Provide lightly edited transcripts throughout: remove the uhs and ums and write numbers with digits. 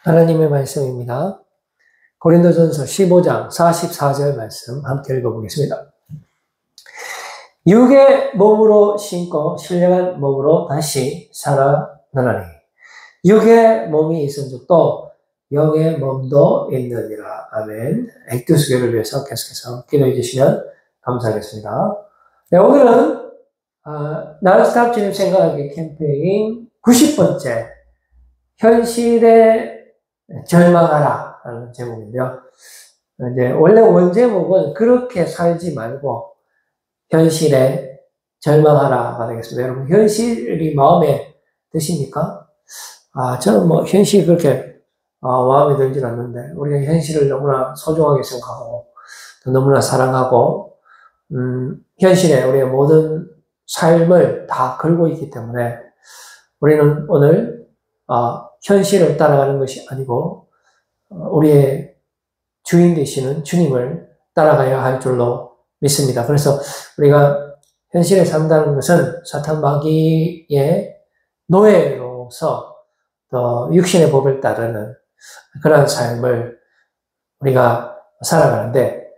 하나님의 말씀입니다. 고린도전서 15장 44절 말씀 함께 읽어보겠습니다. 육의 몸으로 신고 신령한 몸으로 다시 살아나나니 육의 몸이 있은 적도 영의 몸도 있느니라. 아멘. 액두수교를 위해서 계속해서 기도해 주시면 감사하겠습니다. 네, 오늘은 나스탑 주님 생각하기 캠페인 90번째 현실에 절망하라 라는 제목인데요. 이제 원래 원제목은 그렇게 살지 말고 현실에 절망하라가 되겠습니다. 여러분, 현실이 마음에 드십니까? 저는 현실이 그렇게 마음에 들진 않는데, 우리가 현실을 너무나 소중하게 생각하고, 또 너무나 사랑하고, 현실에 우리의 모든 삶을 다 걸고 있기 때문에, 우리는 오늘, 현실을 따라가는 것이 아니고, 우리의 주인 되시는 주님을 따라가야 할 줄로 믿습니다. 그래서 우리가 현실에 산다는 것은 사탄 마귀의 노예로서 또 육신의 법을 따르는 그런 삶을 우리가 살아가는데,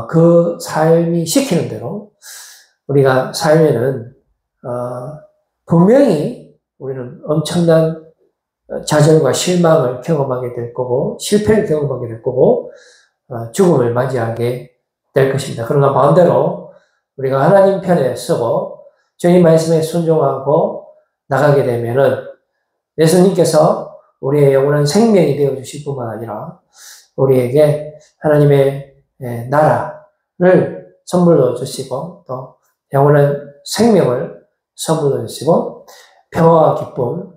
그 삶이 시키는 대로 우리가 살면은, 분명히 우리는 엄청난 좌절과 실망을 경험하게 될 거고, 실패를 경험하게 될 거고, 죽음을 맞이하게 될 것입니다. 그러나 반대로 우리가 하나님 편에 서고 주님 말씀에 순종하고 나가게 되면은 예수님께서 우리의 영원한 생명이 되어 주실 뿐만 아니라 우리에게 하나님의 나라를 선물로 주시고 또 영원한 생명을 선물로 주시고 평화와 기쁨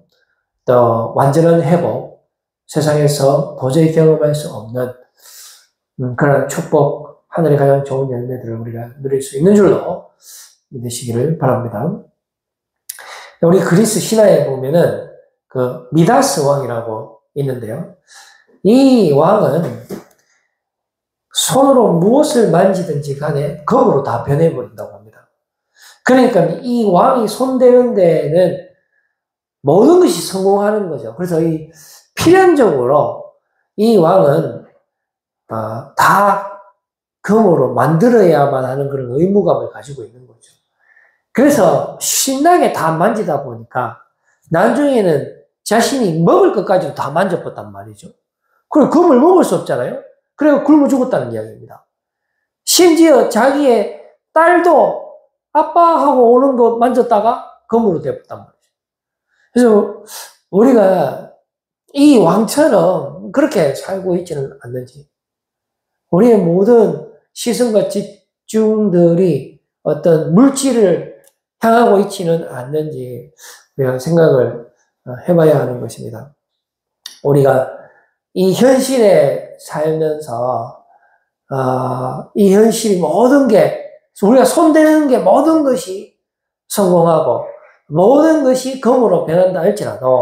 또 완전한 회복, 세상에서 도저히 경험할 수 없는 그런 축복, 하늘의 가장 좋은 열매들을 우리가 누릴 수 있는 줄로 믿으시기를 바랍니다. 우리 그리스 신화에 보면은 그 미다스 왕이라고 있는데요. 이 왕은 손으로 무엇을 만지든지 간에 검으로 다 변해버린다고 합니다. 그러니까 이 왕이 손대는 데는 모든 것이 성공하는 거죠. 그래서 이 필연적으로 이 왕은 다 금으로 만들어야만 하는 그런 의무감을 가지고 있는 거죠. 그래서 신나게 다 만지다 보니까 나중에는 자신이 먹을 것까지도 다 만져봤단 말이죠. 그리고 금을 먹을 수 없잖아요. 그래서 굶어 죽었다는 이야기입니다. 심지어 자기의 딸도 아빠하고 오는 거 만졌다가 금으로 되었단 말이죠. 그래서 우리가 이 왕처럼 그렇게 살고 있지는 않는지, 우리의 모든 시선과 집중들이 어떤 물질을 향하고 있지는 않는지 우리가 생각을 해봐야 하는 것입니다. 우리가 이 현실에 살면서 이 현실이 모든 게, 우리가 손대는 게 모든 것이 성공하고 모든 것이 금으로 변한다 할지라도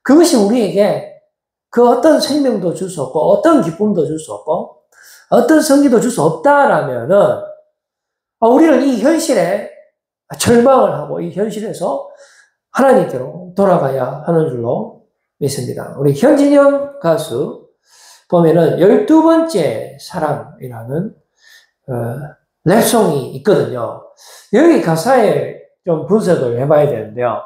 그것이 우리에게 그 어떤 생명도 줄 수 없고 어떤 기쁨도 줄 수 없고 어떤 성기도 줄 수 없다라면은 우리는 이 현실에 절망을 하고 이 현실에서 하나님께로 돌아가야 하는 줄로 믿습니다. 우리 현진영 가수 보면은 12번째 사랑이라는 랩송이 있거든요. 여기 가사에 좀 분석을 해봐야 되는데요.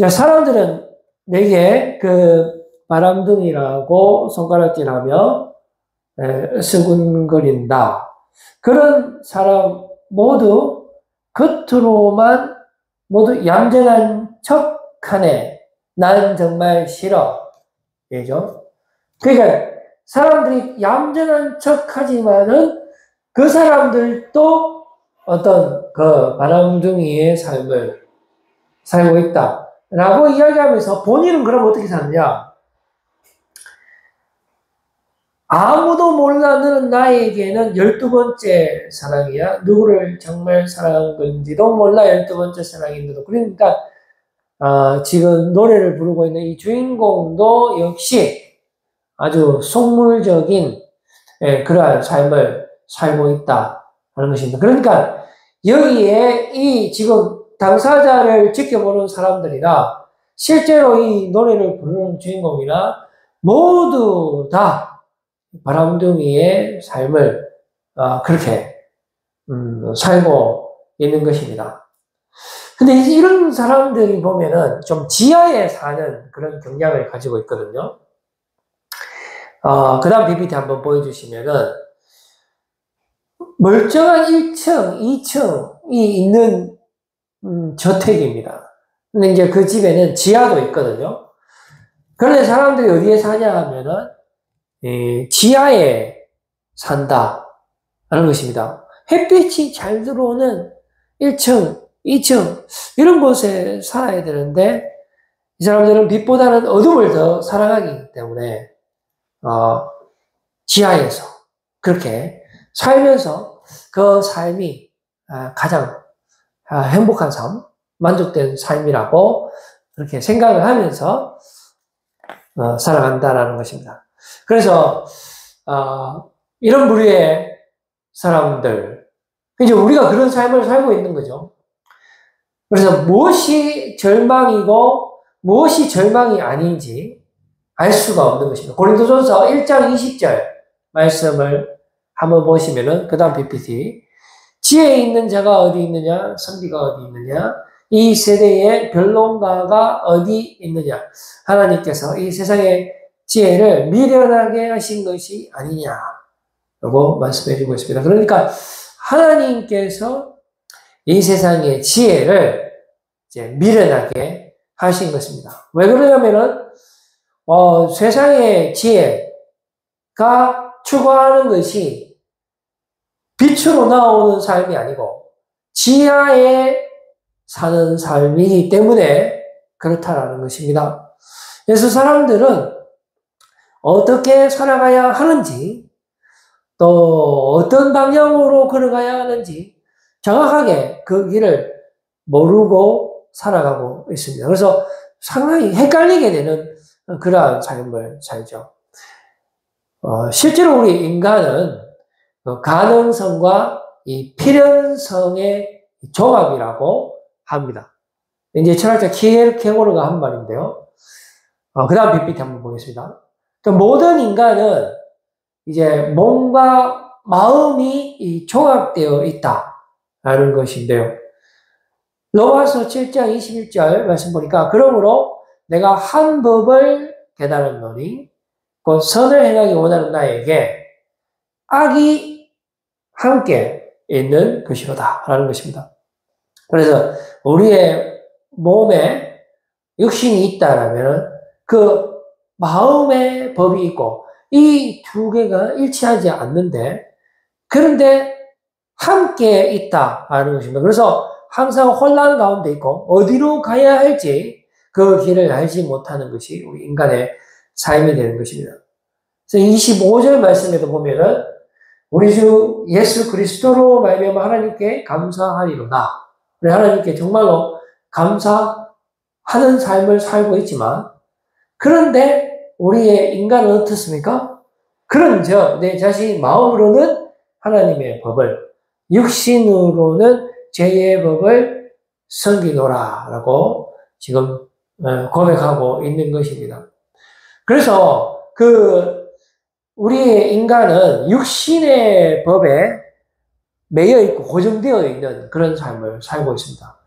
사람들은 내게 그 바람둥이라고 손가락질하며 수군거린다. 그런 사람 모두 겉으로만 모두 얌전한 척하네. 난 정말 싫어. 그죠? 그러니까 사람들이 얌전한 척하지만은 그 사람들도 어떤 그 바람둥이의 삶을 살고 있다라고 이야기하면서 본인은 그럼 어떻게 사느냐? 아무도 몰라. 너는 나에게는 12번째 사랑이야. 누구를 정말 사랑한 건지도 몰라. 12번째 사랑인데도. 그러니까 지금 노래를 부르고 있는 이 주인공도 역시 아주 속물적인 그러한 삶을 살고 있다 하는 것입니다. 그러니까 여기에 이 지금 당사자를 지켜보는 사람들이나 실제로 이 노래를 부르는 주인공이나 모두 다 바람둥이의 삶을 그렇게 살고 있는 것입니다. 근데 이런 사람들이 보면은 좀 지하에 사는 그런 경향을 가지고 있거든요. 그 다음 PPT 한번 보여주시면은 멀쩡한 1층, 2층이 있는 저택입니다. 근데 이제 그 집에는 지하도 있거든요. 그런데 사람들이 어디에 사냐 하면은 지하에 산다라는 것입니다. 햇빛이 잘 들어오는 1층, 2층 이런 곳에 살아야 되는데 이 사람들은 빛보다는 어둠을 더 사랑하기 때문에 지하에서 그렇게 살면서 그 삶이 가장 행복한 삶, 만족된 삶이라고 그렇게 생각을 하면서 살아간다라는 것입니다. 그래서 이런 부류의 사람들, 이제 우리가 그런 삶을 살고 있는 거죠. 그래서 무엇이 절망이고 무엇이 절망이 아닌지 알 수가 없는 것입니다. 고린도전서 1장 20절 말씀을 한번 보시면은 그 다음 PPT 지혜 있는 자가 어디 있느냐? 선비가 어디 있느냐? 이 세대의 변론가가 어디 있느냐? 하나님께서 이 세상의 지혜를 미련하게 하신 것이 아니냐라고 말씀해 주고 있습니다. 그러니까 하나님께서 이 세상의 지혜를 이제 미련하게 하신 것입니다. 왜 그러냐면은 세상의 지혜가 추구하는 것이 빛으로 나오는 삶이 아니고 지하에 사는 삶이기 때문에 그렇다라는 것입니다. 그래서 사람들은 어떻게 살아가야 하는지 또 어떤 방향으로 걸어가야 하는지 정확하게 그 길을 모르고 살아가고 있습니다. 그래서 상당히 헷갈리게 되는 그러한 삶을 살죠. 실제로 우리 인간은 가능성과 이 필연성의 종합이라고 합니다. 이제 철학자 키에르케고르가 한 말인데요. 그 다음 PPT 한번 보겠습니다. 모든 인간은 이제 몸과 마음이 종합되어 있다라는 것인데요. 로마서 7장 21절 말씀 보니까 그러므로 내가 한 법을 깨달았노니 곧 선을 행하기 원하는 나에게 악이 함께 있는 것이로다 라는 것입니다. 그래서 우리의 몸에 육신이 있다라면 그 마음의 법이 있고 이 두 개가 일치하지 않는데 그런데 함께 있다라는 것입니다. 그래서 항상 혼란 가운데 있고 어디로 가야 할지 그 길을 알지 못하는 것이 우리 인간의 삶이 되는 것입니다. 그래서 25절 말씀에도 보면은 우리 주 예수 그리스도로 말미암아 하나님께 감사하리로다. 우리 하나님께 정말로 감사하는 삶을 살고 있지만 그런데 우리의 인간은 어떻습니까? 그런즉 내 자신 마음으로는 하나님의 법을 육신으로는 죄의 법을 섬기노라라고 지금 고백하고 있는 것입니다. 그래서 우리의 인간은 육신의 법에 매여 있고 고정되어 있는 그런 삶을 살고 있습니다.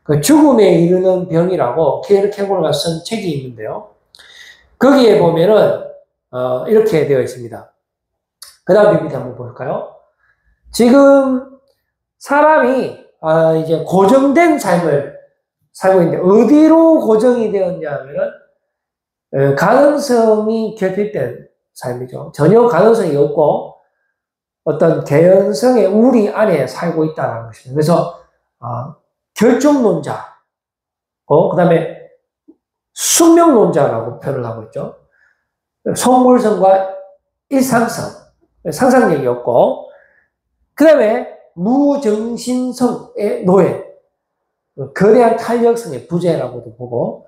그 죽음에 이르는 병이라고 키에르케고르가 쓴 책이 있는데요. 거기에 보면은 이렇게 되어 있습니다. 그 다음 PPT 한번 볼까요? 지금 사람이 이제 고정된 삶을 살고 있는데 어디로 고정이 되었냐 하면은 가능성이 결핍된 삶이죠. 전혀 가능성이 없고 어떤 개연성의 우리 안에 살고 있다는 것입니다. 그래서 결정론자, 그 다음에 숙명론자라고 표현을 하고 있죠. 속물성과 일상성, 상상력이 없고 그 다음에 무정신성의 노예, 거대한 탄력성의 부재라고도 보고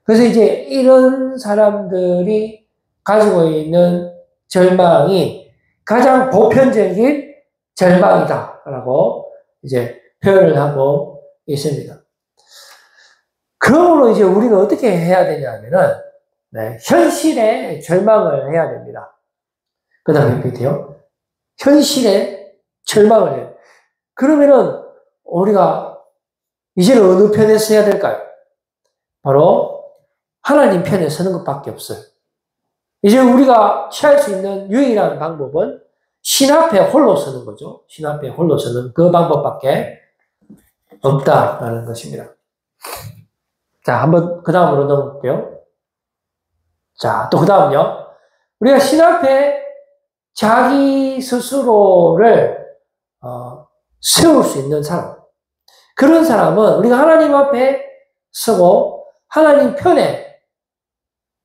그래서 이제 이런 사람들이 가지고 있는 절망이 가장 보편적인 절망이다라고 이제 표현을 하고 있습니다. 그러므로 이제 우리는 어떻게 해야 되냐면은 네, 현실에 절망을 해야 됩니다. 그 다음에 밑에요. 현실에 절망을 해요. 그러면은 우리가 이제는 어느 편에 서야 될까요? 바로 하나님 편에 서는 것밖에 없어요. 이제 우리가 취할 수 있는 유일한 방법은 신 앞에 홀로 서는 거죠. 신 앞에 홀로 서는 그 방법밖에 없다라는 것입니다. 자, 한번 그 다음으로 넘어볼게요. 자, 또 그 다음요. 우리가 신 앞에 자기 스스로를 세울 수 있는 사람. 그런 사람은 우리가 하나님 앞에 서고 하나님 편에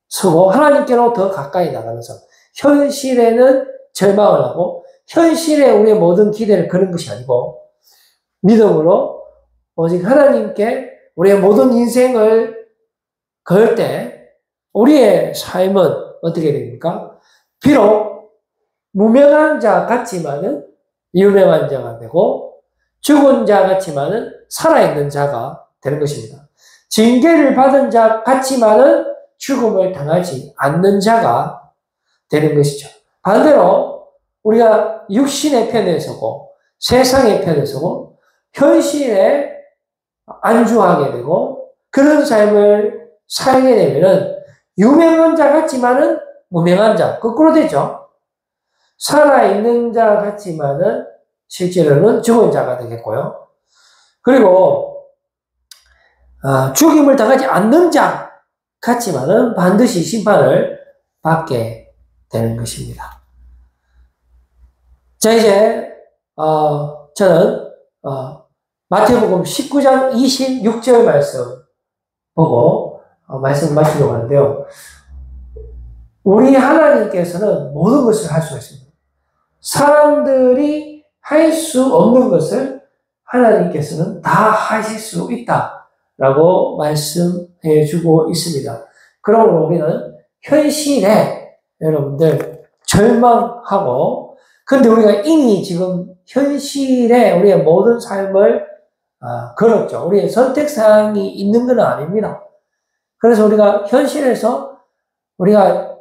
서고 하나님께로 더 가까이 나가면서 현실에는 절망을 하고 현실에 우리의 모든 기대를 거는 것이 아니고 믿음으로 오직 하나님께 우리의 모든 인생을 걸 때 우리의 삶은 어떻게 됩니까? 비록 무명한 자 같지만은 유명한 자가 되고 죽은 자 같지만은 살아있는 자가 되는 것입니다. 징계를 받은 자 같지만은 죽음을 당하지 않는 자가 되는 것이죠. 반대로 우리가 육신의 편에 서고 세상의 편에 서고 현실에 안주하게 되고 그런 삶을 살게 되면은 유명한 자 같지만은 무명한 자, 거꾸로 되죠. 살아있는 자 같지만은 실제로는 죽은 자가 되겠고요. 그리고 죽임을 당하지 않는 자 같지만은 반드시 심판을 받게 되는 것입니다. 자, 이제 저는 마태복음 19장 26절 말씀 보고 말씀 마치려고 하는데요. 우리 하나님께서는 모든 것을 할 수가 있습니다. 사람들이 할 수 없는 것을 하나님께서는 다 하실 수 있다라고 말씀해 주고 있습니다. 그러므로 우리는 현실에 여러분들 절망하고 근데 우리가 이미 지금 현실에 우리의 모든 삶을 걸었죠. 우리의 선택사항이 있는 건 아닙니다. 그래서 우리가 현실에서 우리가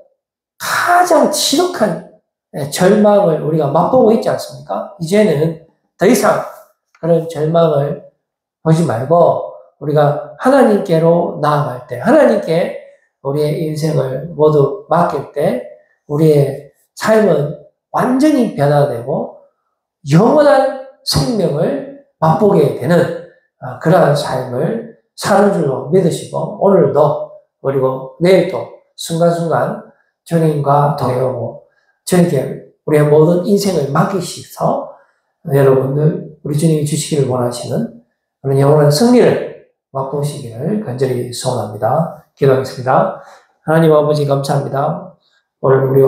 가장 지독한 절망을 우리가 맛보고 있지 않습니까? 이제는 더 이상 그런 절망을 보지 말고 우리가 하나님께로 나아갈 때, 하나님께 우리의 인생을 모두 맡길 때 우리의 삶은 완전히 변화되고 영원한 생명을 맛보게 되는 그러한 삶을 사는 줄로 믿으시고 오늘도 그리고 내일도 순간순간 주님과 동행하고 주님께 우리의 모든 인생을 맡기셔서 여러분들 우리 주님이 주시기를 원하시는 그런 영원한 승리를 맛보시기를 간절히 소원합니다. 기도하겠습니다. 하나님 아버지 감사합니다. 오늘 우리